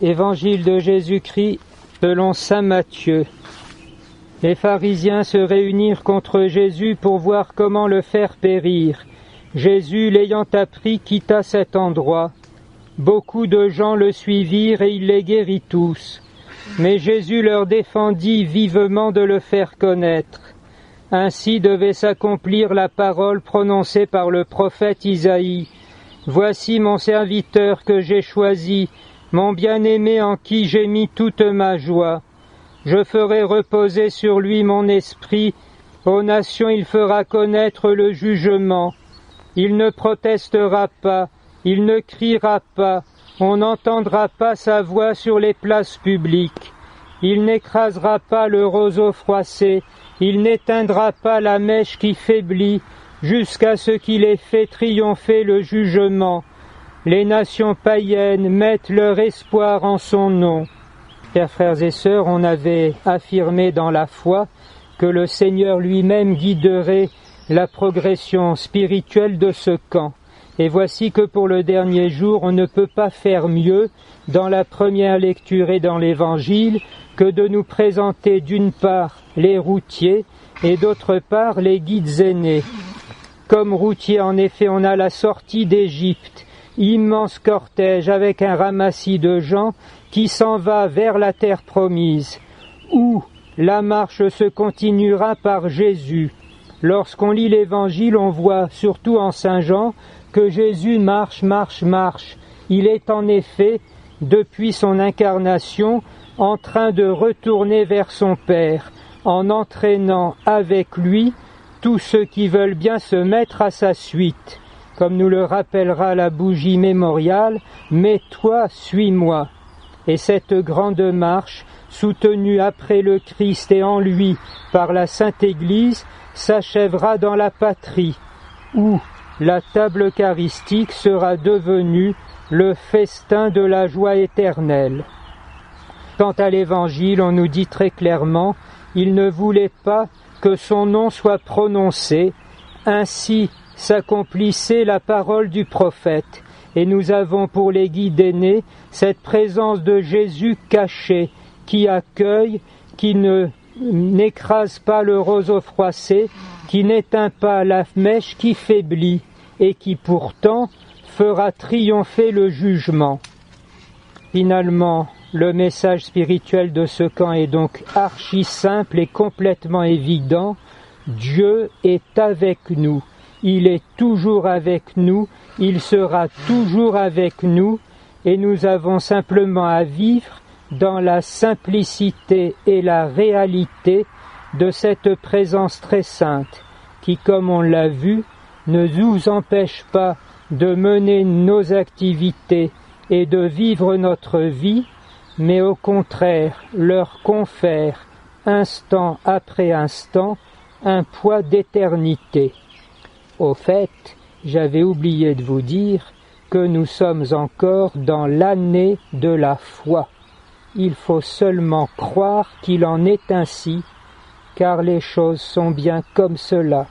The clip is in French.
Évangile de Jésus-Christ selon saint Matthieu. Les pharisiens se réunirent contre Jésus pour voir comment le faire périr. Jésus, l'ayant appris, quitta cet endroit. Beaucoup de gens le suivirent et il les guérit tous. Mais Jésus leur défendit vivement de le faire connaître. Ainsi devait s'accomplir la parole prononcée par le prophète Isaïe. « Voici mon serviteur que j'ai choisi, mon bien-aimé en qui j'ai mis toute ma joie. Je ferai reposer sur lui mon esprit, aux nations il fera connaître le jugement. Il ne protestera pas, il ne criera pas, on n'entendra pas sa voix sur les places publiques. Il n'écrasera pas le roseau froissé, il n'éteindra pas la mèche qui faiblit, jusqu'à ce qu'il ait fait triompher le jugement. Les nations païennes mettent leur espoir en son nom. » Chers frères et sœurs, on avait affirmé dans la foi que le Seigneur lui-même guiderait la progression spirituelle de ce camp. Et voici que pour le dernier jour, on ne peut pas faire mieux dans la première lecture et dans l'Évangile que de nous présenter d'une part les routiers et d'autre part les guides aînés. Comme routiers, en effet, on a la sortie d'Égypte, immense cortège avec un ramassis de gens qui s'en va vers la terre promise, où la marche se continuera par Jésus. Lorsqu'on lit l'Évangile, on voit, surtout en Saint Jean, que Jésus marche. Il est en effet, depuis son incarnation, en train de retourner vers son Père, en entraînant avec lui tous ceux qui veulent bien se mettre à sa suite. Comme nous le rappellera la bougie mémoriale, « Mais toi, suis-moi ». Et cette grande marche, soutenue après le Christ et en lui par la Sainte Église, s'achèvera dans la patrie, où la table eucharistique sera devenue le festin de la joie éternelle. Quant à l'Évangile, on nous dit très clairement, il ne voulait pas que son nom soit prononcé, ainsi s'accomplissait la parole du prophète. Et nous avons pour les guides aînés cette présence de Jésus caché, qui accueille, qui n'écrase pas le roseau froissé, qui n'éteint pas la mèche qui faiblit, et qui pourtant fera triompher le jugement. Finalement, le message spirituel de ce camp est donc archi simple et complètement évident. Dieu est avec nous. Il est toujours avec nous. Il sera toujours avec nous. Et nous avons simplement à vivre dans la simplicité et la réalité de cette présence très sainte, qui, comme on l'a vu, ne nous empêche pas de mener nos activités et de vivre notre vie, mais au contraire leur confère, instant après instant, un poids d'éternité. Au fait, j'avais oublié de vous dire que nous sommes encore dans l'année de la foi. Il faut seulement croire qu'il en est ainsi, car les choses sont bien comme cela.